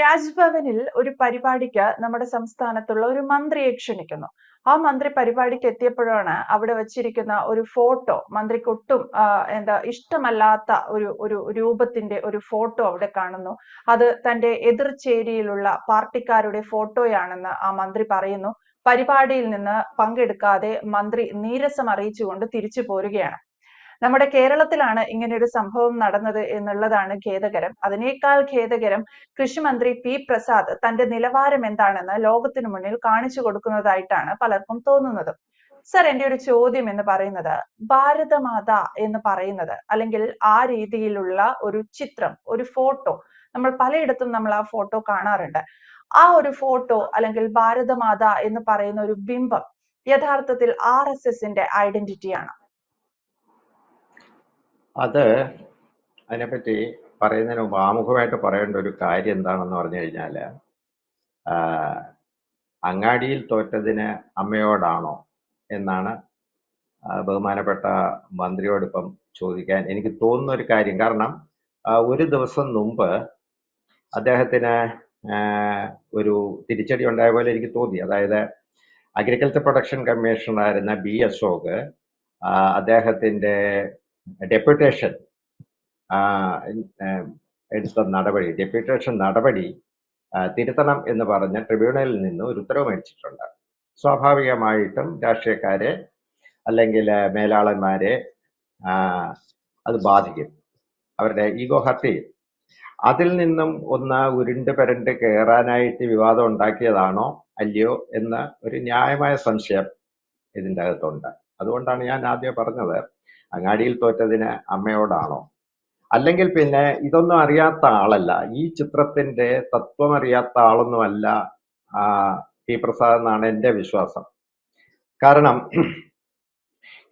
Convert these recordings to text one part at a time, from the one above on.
രാജ്ഭവനിൽ ഒരു പരിപാടിക്ക് നമ്മുടെ സംസ്ഥാനത്തുള്ള ഒരു മന്ത്രിയെ ക്ഷണിക്കുന്നു. ആ മന്ത്രി പരിപാടിക്ക് എത്തിയപ്പോഴാണ് അവിടെ വച്ചിരിക്കുന്ന ഒരു ഫോട്ടോ മന്ത്രിക്ക് ഒട്ടും എന്താ ഇഷ്ടമല്ലാത്ത ഒരു രൂപത്തിന്റെ ഒരു ഫോട്ടോ അവിടെ കാണുന്നു. അത് തന്റെ എതിർചേരിയിലുള്ള പാർട്ടിക്കാരുടെ ഫോട്ടോയാണെന്ന് ആ മന്ത്രി പറയുന്നു. പരിപാടിയിൽ നിന്ന് പങ്കെടുക്കാതെ മന്ത്രി നീരസം അറിയിച്ചുകൊണ്ട് തിരിച്ചു പോരുകയാണ്. നമ്മുടെ കേരളത്തിലാണ് ഇങ്ങനെ ഒരു സംഭവം നടന്നത് എന്നുള്ളതാണ് ഖേദകരം. അതിനേക്കാൾ ഖേദകരം കൃഷിമന്ത്രി പി പ്രസാദ് തന്റെ നിലവാരം എന്താണെന്ന് ലോകത്തിനു മുന്നിൽ കാണിച്ചു കൊടുക്കുന്നതായിട്ടാണ് പലർക്കും തോന്നുന്നത്. സർ, എന്റെ ഒരു ചോദ്യം എന്ന് പറയുന്നത്, ഭാരതമാത എന്ന് പറയുന്നത് അല്ലെങ്കിൽ ആ രീതിയിലുള്ള ഒരു ചിത്രം, ഒരു ഫോട്ടോ, നമ്മൾ പലയിടത്തും നമ്മൾ ആ ഫോട്ടോ കാണാറുണ്ട്. ആ ഒരു ഫോട്ടോ അല്ലെങ്കിൽ ഭാരതമാത എന്ന് പറയുന്ന ഒരു ബിംബം യഥാർത്ഥത്തിൽ RSSന്റെ ഐഡന്റിറ്റിയാണ്. അതിനെപ്പറ്റി പറയുന്നതിന് മുമ്പ് ആമുഖമായിട്ട് പറയേണ്ട ഒരു കാര്യം എന്താണെന്ന് പറഞ്ഞു കഴിഞ്ഞാൽ, അങ്ങാടിയിൽ തോറ്റതിന് അമ്മയോടാണോ എന്നാണ് ബഹുമാനപ്പെട്ട മന്ത്രിയോടിപ്പം ചോദിക്കാൻ എനിക്ക് തോന്നുന്ന ഒരു കാര്യം. കാരണം ഒരു ദിവസം മുമ്പ് അദ്ദേഹത്തിന് ഒരു തിരിച്ചടി ഉണ്ടായ പോലെ എനിക്ക് തോന്നി. അതായത് അഗ്രികൾച്ചർ പ്രൊഡക്ഷൻ കമ്മീഷണറായിരുന്ന ബി അശോക് അദ്ദേഹത്തിൻ്റെ ഡെപ്യൂട്ടേഷൻ ഡെപ്യൂട്ടേഷൻ നടപടി തിരുത്തണം എന്ന് പറഞ്ഞ് ട്രിബ്യൂണലിൽ നിന്ന് ഒരു ഉത്തരവ് മേടിച്ചിട്ടുണ്ട്. സ്വാഭാവികമായിട്ടും രാഷ്ട്രീയക്കാരെ അല്ലെങ്കിൽ മേലാളന്മാരെ അത് ബാധിക്കും, അവരുടെ ഈഗോ ഹർട്ട് ചെയ്യും. അതിൽ നിന്നും ഒന്ന് ഉരുണ്ട് പരണ്ട് കയറാനായിട്ട് വിവാദം ഉണ്ടാക്കിയതാണോ അല്ലയോ എന്ന ഒരു ന്യായമായ സംശയം ഇതിൻ്റെ അകത്തുണ്ട്. അതുകൊണ്ടാണ് ഞാൻ ആദ്യം പറഞ്ഞത്, അങ്ങാടിയിൽ തോറ്റതിന് അമ്മയോടാണോ, അല്ലെങ്കിൽ പിന്നെ ഇതൊന്നും അറിയാത്ത ആളല്ല, ഈ ചിത്രത്തിന്റെ തത്വം അറിയാത്ത ആളൊന്നുമല്ല പി പ്രസാദ് എന്നാണ് എൻ്റെ വിശ്വാസം. കാരണം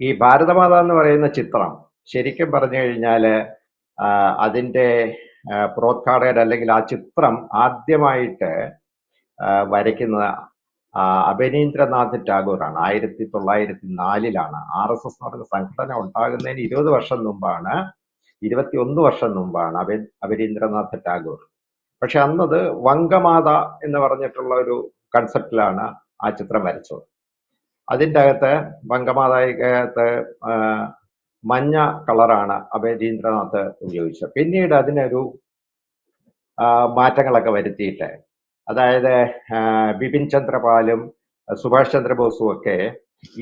ഈ ഭാരതമാത എന്ന് പറയുന്ന ചിത്രം ശരിക്കും പറഞ്ഞു കഴിഞ്ഞാൽ അതിൻ്റെ പ്രോദ്ഘാടകർ അല്ലെങ്കിൽ ആ ചിത്രം ആദ്യമായിട്ട് വരയ്ക്കുന്നത് അബനീന്ദ്രനാഥ് ടാഗോറാണ്. 1904 RSS എന്ന് പറയുന്ന സംഘടന ഉണ്ടാകുന്നതിന് 20 വർഷം മുമ്പാണ്, 21 വർഷം മുമ്പാണ് അബനീന്ദ്രനാഥ് ടാഗോർ. പക്ഷെ അന്നത് വങ്കമാത എന്ന് പറഞ്ഞിട്ടുള്ള ഒരു കൺസെപ്റ്റിലാണ് ആ ചിത്രം വരച്ചത്. അതിൻ്റെ അകത്ത് വങ്കമാതയ്ക്കകത്ത് മഞ്ഞ കളറാണ് അബനീന്ദ്രനാഥ് ഉപയോഗിച്ചത്. പിന്നീട് അതിനൊരു മാറ്റങ്ങളൊക്കെ വരുത്തിയിട്ട്, അതായത് ബിപിൻ ചന്ദ്രപാലും സുഭാഷ് ചന്ദ്രബോസും ഒക്കെ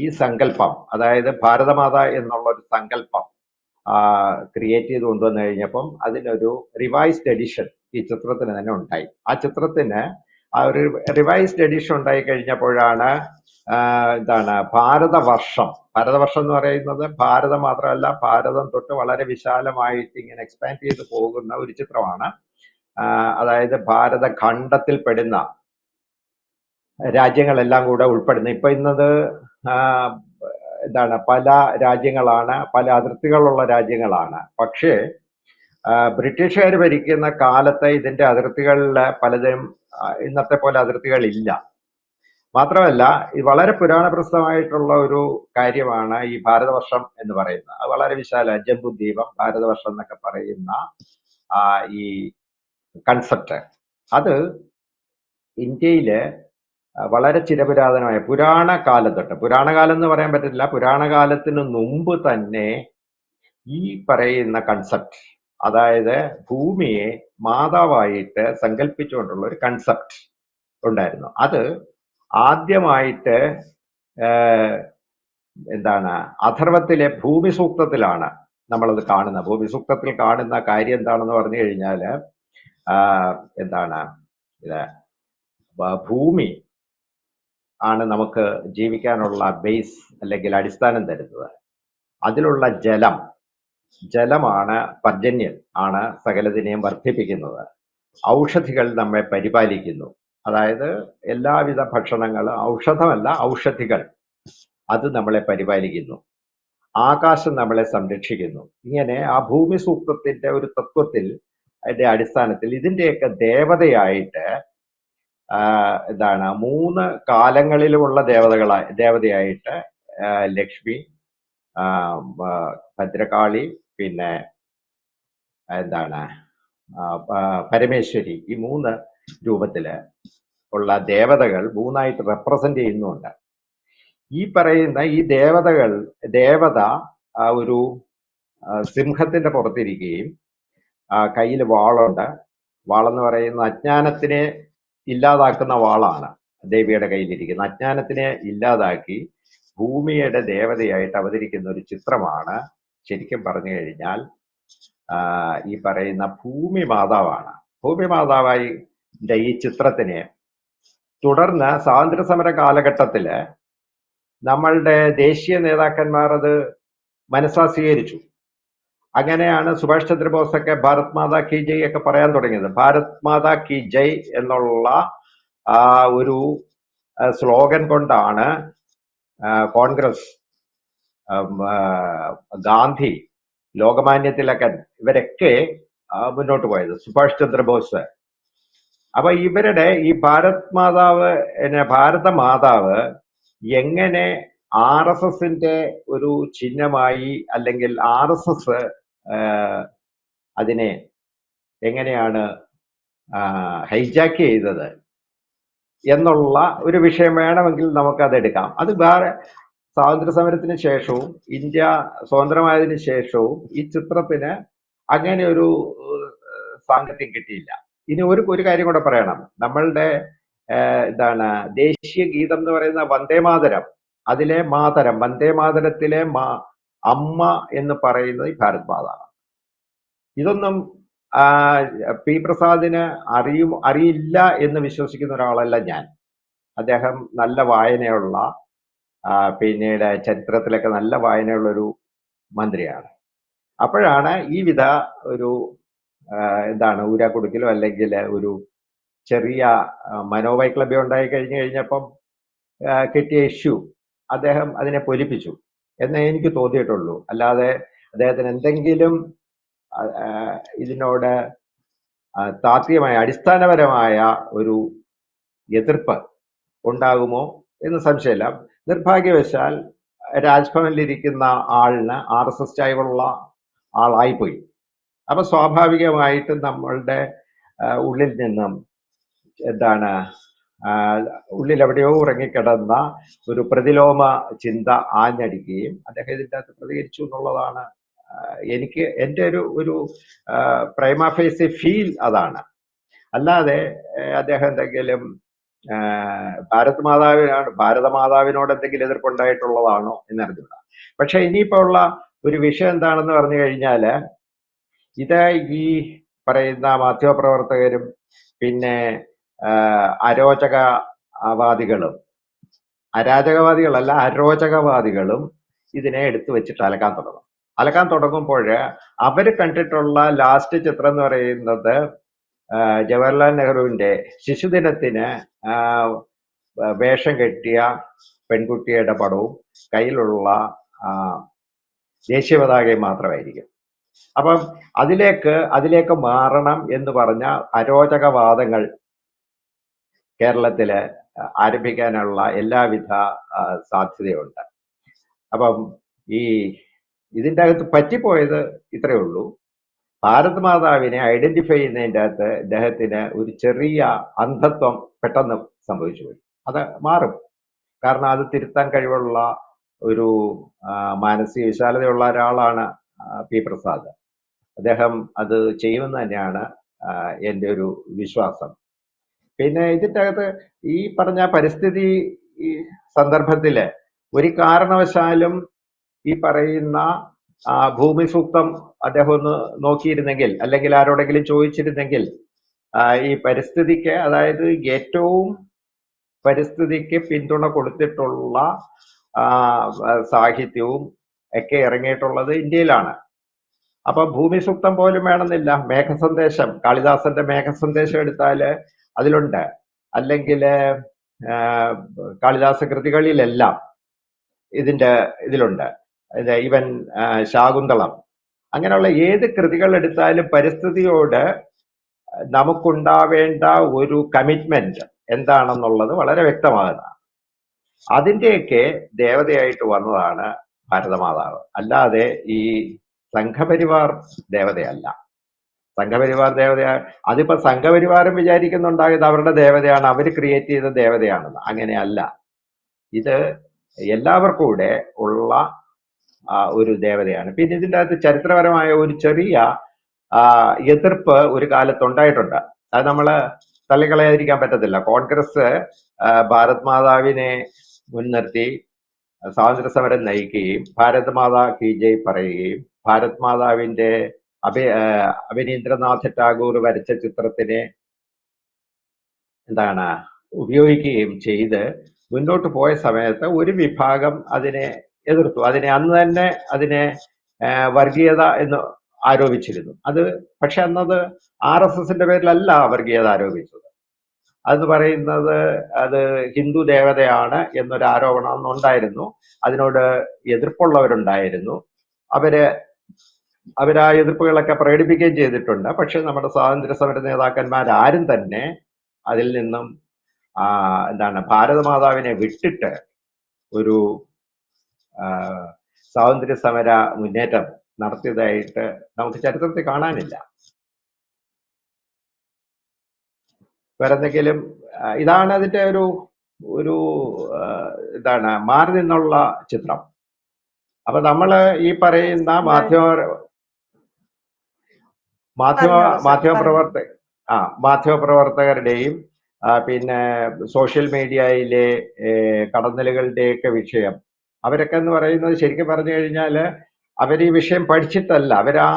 ഈ സങ്കല്പം, അതായത് ഭാരതമാത എന്നുള്ള ഒരു സങ്കല്പം ക്രിയേറ്റ് ചെയ്ത് കൊണ്ടുവന്നു കഴിഞ്ഞപ്പം അതിനൊരു റിവൈസ്ഡ് എഡിഷൻ ഈ ചിത്രത്തിന് തന്നെ ഉണ്ടായി. ആ ചിത്രത്തിന് ആ ഒരു റിവൈസ്ഡ് എഡിഷൻ ഉണ്ടായി കഴിഞ്ഞപ്പോഴാണ് ഭാരതവർഷം എന്ന് പറയുന്നത് ഭാരതം മാത്രമല്ല, ഭാരതം തൊട്ട് വളരെ വിശാലമായിട്ട് ഇങ്ങനെ എക്സ്പാൻഡ് ചെയ്ത് പോകുന്ന ഒരു ചിത്രമാണ്. അതായത് ഭാരതഖണ്ഡത്തിൽ പെടുന്ന രാജ്യങ്ങളെല്ലാം കൂടെ ഉൾപ്പെടുന്ന, ഇപ്പൊ ഇന്നത് പല രാജ്യങ്ങളാണ്, പല അതിർത്തികളുള്ള രാജ്യങ്ങളാണ്. പക്ഷേ ബ്രിട്ടീഷുകാർ ഭരിക്കുന്ന കാലത്ത് ഇതിന്റെ അതിർത്തികളിൽ പലതും ഇന്നത്തെ പോലെ അതിർത്തികളില്ല. മാത്രമല്ല ഇത് വളരെ പുരാണപ്രസ്ഥമായിട്ടുള്ള ഒരു കാര്യമാണ് ഈ ഭാരതവർഷം എന്ന് പറയുന്നത്. അത് വളരെ വിശാല, ജംബുദ്വീപം, ഭാരതവർഷം എന്നൊക്കെ പറയുന്ന ഈ കൺസെപ്റ്റ് അത് ഇന്ത്യയില് വളരെ ചിരപുരാതനമായ പുരാണകാലം തൊട്ട്, പുരാണകാലം എന്ന് പറയാൻ പറ്റില്ല, പുരാണകാലത്തിന് മുമ്പ് തന്നെ ഈ പറയുന്ന കൺസെപ്റ്റ്, അതായത് ഭൂമിയെ മാതാവായിട്ട് സങ്കല്പിച്ചുകൊണ്ടുള്ള ഒരു കൺസെപ്റ്റ് ഉണ്ടായിരുന്നു. അത് ആദ്യമായിട്ട് അഥർവത്തിലെ ഭൂമി സൂക്തത്തിലാണ് നമ്മളത് കാണുന്നത്. ഭൂമി സൂക്തത്തിൽ കാണുന്ന കാര്യം എന്താണെന്ന് പറഞ്ഞു കഴിഞ്ഞാൽ ഇത് ഭൂമി ആണ് നമുക്ക് ജീവിക്കാനുള്ള ബേസ് അല്ലെങ്കിൽ അടിസ്ഥാനം തരുന്നത്. അതിലുള്ള ജലമാണ് പർജന്യൻ, ആണ് സകലതിനെയും വർദ്ധിപ്പിക്കുന്നത്. ഔഷധികൾ നമ്മെ പരിപാലിക്കുന്നു, അതായത് എല്ലാവിധ ഭക്ഷണങ്ങളും, ഔഷധമല്ല ഔഷധികൾ, അത് നമ്മളെ പരിപാലിക്കുന്നു. ആകാശം നമ്മളെ സംരക്ഷിക്കുന്നു. ഇങ്ങനെ ആ ഭൂമി സൂക്തത്തിന്റെ ഒരു തത്വത്തിൽ, അതിന്റെ അടിസ്ഥാനത്തിൽ ഇതിന്റെയൊക്കെ ദേവതയായിട്ട് 3 കാലങ്ങളിലുമുള്ള ദേവതയായിട്ട് ലക്ഷ്മി, ഭദ്രകാളി, പിന്നെ പരമേശ്വരി, ഈ 3 രൂപത്തില് ഉള്ള ദേവതകൾ മൂന്നായിട്ട് റെപ്രസെന്റ് ചെയ്യുന്നുണ്ട്. ഈ പറയുന്ന ഈ ദേവത ഒരു സിംഹത്തിന്റെ പുറത്തിരിക്കുകയും കയ്യിൽ വാളുണ്ട്. വാളെന്ന് പറയുന്ന അജ്ഞാനത്തിനെ ഇല്ലാതാക്കുന്ന വാളാണ് ദേവിയുടെ കയ്യിലിരിക്കുന്നത്. അജ്ഞാനത്തിനെ ഇല്ലാതാക്കി ഭൂമിയുടെ ദേവതയായിട്ട് അവതരിക്കുന്ന ഒരു ചിത്രമാണ് ശരിക്കും പറഞ്ഞു കഴിഞ്ഞാൽ ഈ പറയുന്ന ഭൂമി മാതാവാണ്. ഭൂമി മാതാവായി ഈ ചിത്രത്തിനെ തുടർന്ന് സ്വാതന്ത്ര്യ സമര കാലഘട്ടത്തില് നമ്മളുടെ ദേശീയ നേതാക്കന്മാർ അത് മനസ്സാ സ്വീകരിച്ചു. അങ്ങനെയാണ് സുഭാഷ് ചന്ദ്രബോസ് ഒക്കെ ഭാരത് മാതാ കി ജയ് ഒക്കെ പറയാൻ തുടങ്ങിയത്. ഭാരത് മാതാ കി ജയ് എന്നുള്ള ഒരു സ്ലോഗൻ കൊണ്ടാണ് കോൺഗ്രസ്, ഗാന്ധി, ലോകമാന്യ തിലകൻ ഇവരൊക്കെ മുന്നോട്ട് പോയത്. സുഭാഷ് ചന്ദ്രബോസ്. അപ്പൊ ഇവരുടെ ഈ ഭാരത മാതാവ് എങ്ങനെ RSSന്റെ ഒരു ചിഹ്നമായി, അല്ലെങ്കിൽ RSS അതിനെ എങ്ങനെയാണ് ഹൈജാക്ക് ചെയ്തത് എന്നുള്ള ഒരു വിഷയം വേണമെങ്കിൽ നമുക്കത് എടുക്കാം. അത് വേറെ സ്വാതന്ത്ര്യ സമരത്തിന് ശേഷവും ഇന്ത്യ സ്വതന്ത്രമായതിനു ശേഷവും ഈ ചിത്രത്തിന് അങ്ങനെ ഒരു സാങ്കത്യം കിട്ടിയില്ല. ഇനി ഒരു കാര്യം കൂടെ പറയണം. നമ്മളുടെ ദേശീയ ഗീതം എന്ന് പറയുന്ന വന്ദേമാതരം, അതിലെ മാതരം, വന്ദേമാതരത്തിലെ അമ്മ എന്ന് പറയുന്നത് ഭാരത് മാതാണ്. ഇതൊന്നും പി പ്രസാദിന് അറിയില്ല എന്ന് വിശ്വസിക്കുന്ന ഒരാളല്ല ഞാൻ. അദ്ദേഹം നല്ല വായനയുള്ള, പിന്നീട് ചരിത്രത്തിലൊക്കെ നല്ല വായനയുള്ള ഒരു മന്ത്രിയാണ്. അപ്പോഴാണ് ഈ വിധ ഒരു ഊരാക്കുടുക്കിലോ അല്ലെങ്കിൽ ഒരു ചെറിയ മനോവൈക്ലഭ്യം ഉണ്ടായി കഴിഞ്ഞപ്പം കിട്ടിയ ഇഷ്യൂ അദ്ദേഹം അതിനെ പൊലിപ്പിച്ചു എന്നേ എനിക്ക് തോന്നിയിട്ടുള്ളൂ. അല്ലാതെ അദ്ദേഹത്തിന് എന്തെങ്കിലും ഇതിനോട് താത്വികമായ അടിസ്ഥാനപരമായ ഒരു എതിർപ്പ് ഉണ്ടാകുമോ എന്ന് സംശയമില്ല. നിർഭാഗ്യവശാൽ രാജ്ഭവനിലിരിക്കുന്ന ആളിന് RSS ചായ്വുള്ള ആളായിപ്പോയി. അപ്പൊ സ്വാഭാവികമായിട്ടും നമ്മളുടെ ഉള്ളിൽ നിന്നും ഉള്ളിൽ എവിടെയോ ഉറങ്ങിക്കിടന്ന ഒരു പ്രതിലോമ ചിന്ത ആഞ്ഞടിക്കുകയും അദ്ദേഹം ഇതിൻ്റെ അകത്ത് പ്രതികരിച്ചു എന്നുള്ളതാണ് എൻ്റെ ഒരു പ്രൈമ ഫേസി ഫീൽ അതാണ്. അല്ലാതെ അദ്ദേഹം എന്തെങ്കിലും ഭാരത മാതാവിനോട് എന്തെങ്കിലും എതിർപ്പുണ്ടായിട്ടുള്ളതാണോ എന്നറിഞ്ഞില്ല. പക്ഷെ ഇനിയിപ്പോ ഉള്ള ഒരു വിഷയം എന്താണെന്ന് പറഞ്ഞു കഴിഞ്ഞാല്, ഇത് ഈ പറയുന്ന മാധ്യമപ്രവർത്തകരും പിന്നെ അരാജകവാദികളല്ല അരോചകവാദികളും ഇതിനെ എടുത്തു വെച്ചിട്ട് അലക്കാൻ തുടങ്ങുമ്പോൾ അവര് കണ്ടിട്ടുള്ള ലാസ്റ്റ് ചിത്രം എന്ന് പറയുന്നത് ജവഹർലാൽ നെഹ്റുവിന്റെ ശിശുദിനത്തിന് വേഷം കെട്ടിയ പെൺകുട്ടിയുടെ പടവും കയ്യിലുള്ള ദേശീയ പതാകയും മാത്രമായിരിക്കും. അപ്പം അതിലേക്ക് മാറണം എന്ന് പറഞ്ഞ അരോചകവാദങ്ങൾ കേരളത്തില് ആരംഭിക്കാനുള്ള എല്ലാവിധ സാധ്യതയുണ്ട്. അപ്പം ഇതിൻ്റെ അകത്ത് പറ്റിപ്പോയത് ഇത്രയേ ഉള്ളൂ. ഭാരത് മാതാവിനെ ഐഡന്റിഫൈ ചെയ്യുന്നതിൻ്റെ അകത്ത് ഇദ്ദേഹത്തിന് ഒരു ചെറിയ അന്ധത്വം പെട്ടെന്ന് സംഭവിച്ചു പോയി. അത് മാറും. കാരണം അത് തിരുത്താൻ കഴിവുള്ള ഒരു മാനസിക വിശാലതയുള്ള ഒരാളാണ് പി പ്രസാദ്. അദ്ദേഹം അത് ചെയ്യുമെന്ന് തന്നെയാണ് എൻ്റെ ഒരു വിശ്വാസം. പിന്നെ ഇതിൻ്റെ അകത്ത് ഈ പറഞ്ഞ പരിസ്ഥിതി സന്ദർഭത്തില് ഒരു കാരണവശാലും ഈ പറയുന്ന ഭൂമി സൂക്തം അദ്ദേഹം ഒന്ന് നോക്കിയിരുന്നെങ്കിൽ, അല്ലെങ്കിൽ ആരോടെങ്കിലും ചോദിച്ചിരുന്നെങ്കിൽ, ഈ പരിസ്ഥിതിക്ക്, അതായത് ഏറ്റവും പരിസ്ഥിതിക്ക് പിന്തുണ കൊടുത്തിട്ടുള്ള സാഹിത്യവും ഒക്കെ ഇറങ്ങിയിട്ടുള്ളത് ഇന്ത്യയിലാണ്. അപ്പൊ ഭൂമി സൂക്തം പോലും വേണമെന്നില്ല. മേഘസന്ദേശം, കാളിദാസന്റെ മേഘസന്ദേശം എടുത്താല് അതിലുണ്ട്. അല്ലെങ്കിൽ കാളിദാസ കൃതികളിലെല്ലാം ഇതിലുണ്ട്. ഈവൻ ശാകുന്തളം, അങ്ങനെയുള്ള ഏത് കൃതികൾ എടുത്താലും പരിസ്ഥിതിയോട് നമുക്കുണ്ടാവേണ്ട ഒരു കമ്മിറ്റ്മെന്റ് എന്താണെന്നുള്ളത് വളരെ വ്യക്തമാകുന്നതാണ്. അതിൻ്റെയൊക്കെ ദേവതയായിട്ട് വന്നതാണ് ഭാരതമാതാവ്. അല്ലാതെ ഈ സംഘപരിവാർ ദേവതയല്ല. സംഘപരിവാർ ദേവതയാ, അതിപ്പോ സംഘപരിവാരം വിചാരിക്കുന്നുണ്ടായത് അവരുടെ ദേവതയാണ്, അവർ ക്രിയേറ്റ് ചെയ്ത ദേവതയാണെന്ന്. അങ്ങനെയല്ല. ഇത് എല്ലാവർക്കും കൂടെ ഉള്ള ഒരു ദേവതയാണ്. പിന്നെ ഇതിൻ്റെ അകത്ത് ചരിത്രപരമായ ഒരു ചെറിയ എതിർപ്പ് ഒരു കാലത്തുണ്ടായിട്ടുണ്ട്. അത് നമ്മൾ തള്ളിക്കളയാതിരിക്കാൻ പറ്റത്തില്ല. കോൺഗ്രസ് ഭാരത് മാതാവിനെ മുൻനിർത്തി സ്വാതന്ത്ര്യ സമരം നയിക്കുകയും ഭാരത് മാതാ കി ജയ് പറയുകയും ഭാരത് മാതാവിന്റെ അവനീന്ദ്രനാഥ് ടാഗോർ വരച്ച ചിത്രത്തിനെ എന്താണ് ഉപയോഗിക്കുകയും ചെയ്ത് മുന്നോട്ട് പോയ സമയത്ത് ഒരു വിഭാഗം അതിനെ എതിർത്തു. അന്ന് തന്നെ അതിനെ വർഗീയത എന്ന് ആരോപിച്ചിരുന്നു. പക്ഷെ അന്നത് RSSന്റെ പേരിലല്ല വർഗീയത ആരോപിച്ചത്. അത് പറയുന്നത് അത് ഹിന്ദു ദേവതയാണ് എന്നൊരു ആരോപണം അന്നുണ്ടായിരുന്നു. അതിനോട് എതിർപ്പുള്ളവരുണ്ടായിരുന്നു. അവരാ എതിർപ്പുകളൊക്കെ പ്രകടിപ്പിക്കുകയും ചെയ്തിട്ടുണ്ട്. പക്ഷെ നമ്മുടെ സ്വാതന്ത്ര്യ സമര നേതാക്കന്മാരാരും തന്നെ അതിൽ നിന്നും ഭാരതമാതാവിനെ വിട്ടിട്ട് ഒരു സ്വാതന്ത്ര്യ സമര മുന്നേറ്റം നടത്തിയതായിട്ട് നമുക്ക് ചരിത്രത്തിൽ കാണാനില്ല. വേറെന്തെങ്കിലും ഇതാണ് അതിന്റെ ഒരു മാറി നിന്നുള്ള ചിത്രം. അപ്പൊ നമ്മള് ഈ പറയുന്ന മാധ്യമപ്രവർത്തകരുടെയും പിന്നെ സോഷ്യൽ മീഡിയയിലെ കടന്നലുകളുടെയൊക്കെ വിഷയം, അവരൊക്കെ എന്ന് പറയുന്നത് ശരിക്കും പറഞ്ഞു കഴിഞ്ഞാൽ അവർ ഈ വിഷയം പഠിച്ചിട്ടല്ല, അവരാ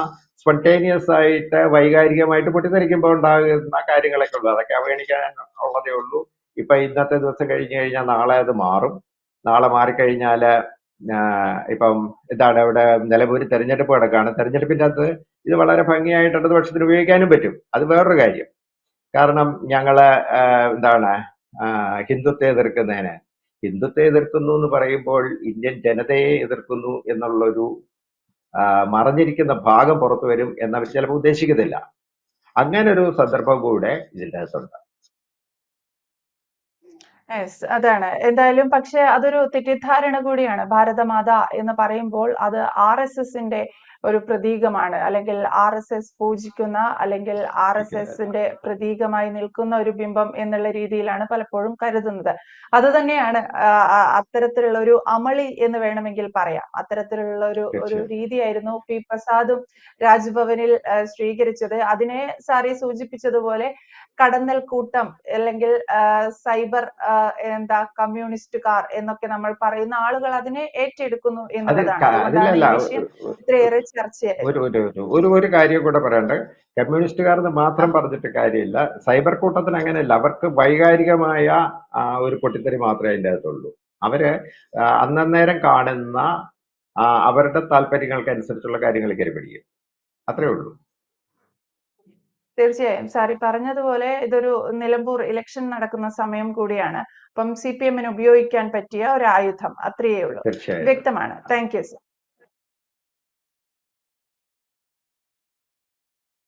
സ്പോണ്ടേനിയസ് ആയിട്ട് വൈകാരികമായിട്ട് പൊട്ടിത്തെറിക്കുമ്പോൾ ഉണ്ടാകുന്ന കാര്യങ്ങളൊക്കെ ഉള്ളൂ. അതൊക്കെ അവഗണിക്കാൻ ഉള്ളതേ ഉള്ളൂ. ഇപ്പൊ ഇന്നത്തെ ദിവസം കഴിഞ്ഞു കഴിഞ്ഞാൽ നാളെ അത് മാറും. നാളെ മാറിക്കഴിഞ്ഞാൽ ഇപ്പം ഇവിടെ നിലമ്പൂർ തെരഞ്ഞെടുപ്പ് കിടക്കുകയാണ്. തെരഞ്ഞെടുപ്പിൻ്റെ അകത്ത് ഇത് വളരെ ഭംഗിയായിട്ട് ഇടതുപക്ഷത്തിന് ഉപയോഗിക്കാനും പറ്റും. അത് വേറൊരു കാര്യം. കാരണം ഞങ്ങള് ഹിന്ദുത്വത്തെ എതിർക്കുന്നു എന്ന് പറയുമ്പോൾ ഇന്ത്യൻ ജനതയെ എതിർക്കുന്നു എന്നുള്ളൊരു മറഞ്ഞിരിക്കുന്ന ഭാഗം പുറത്തു വരും എന്നവർ ചിലപ്പോൾ ഉദ്ദേശിക്കുന്നില്ല. അങ്ങനെ ഒരു സന്ദർഭം കൂടെ ഇതിൻ്റെ അകത്തുണ്ട്. അതാണ്. എന്തായാലും പക്ഷെ അതൊരു തെറ്റിദ്ധാരണ കൂടിയാണ്. ഭാരതമാത എന്ന് പറയുമ്പോൾ അത് RSSന്റെ ഒരു പ്രതീകമാണ്, അല്ലെങ്കിൽ RSS പൂജിക്കുന്ന, അല്ലെങ്കിൽ RSSന്റെ പ്രതീകമായി നിൽക്കുന്ന ഒരു ബിംബം എന്നുള്ള രീതിയിലാണ് പലപ്പോഴും കരുതുന്നത്. അത് തന്നെയാണ് അത്തരത്തിലുള്ള ഒരു അമളി എന്ന് വേണമെങ്കിൽ പറയാം. അത്തരത്തിലുള്ള ഒരു രീതിയായിരുന്നു പി പ്രസാദും രാജ്ഭവനിൽ സ്വീകരിച്ചത്. അതിനെ സാറി സൂചിപ്പിച്ചതുപോലെ കടന്നൽ കൂട്ടം, അല്ലെങ്കിൽ സൈബർ കമ്മ്യൂണിസ്റ്റുകാർ എന്നൊക്കെ നമ്മൾ പറയുന്ന ആളുകൾ അതിനെ ഏറ്റെടുക്കുന്നു എന്നുള്ളതാണ്. അതുകൊണ്ടാണ് ഈ വിഷയം ഇത്രയേറെ ചർച്ചയായത്. ഒരു കാര്യം കൂടെ പറയണ്ട്. കമ്മ്യൂണിസ്റ്റുകാരെന്ന് മാത്രം പറഞ്ഞിട്ട് കാര്യമില്ല. സൈബർ കൂട്ടത്തിന് അങ്ങനെയല്ല. അവർക്ക് വൈകാരികമായ ഒരു പൊട്ടിത്തെറി മാത്രമേ അതിൻ്റെ അകത്തുള്ളൂ. അവര് അന്നേരം കാണുന്ന അവരുടെ താല്പര്യങ്ങൾക്കനുസരിച്ചുള്ള കാര്യങ്ങൾ കയറി പിടിക്കും. അത്രേ ഉള്ളൂ. തീർച്ചയായും സാറി പറഞ്ഞതുപോലെ ഇതൊരു നിലമ്പൂർ ഇലക്ഷൻ നടക്കുന്ന സമയം കൂടിയാണ്. അപ്പം CPM-ന് ഉപയോഗിക്കാൻ പറ്റിയ ഒരു ആയുധം, അത്രയേ ഉള്ളൂ. വ്യക്തമാണ്. Thank you sir.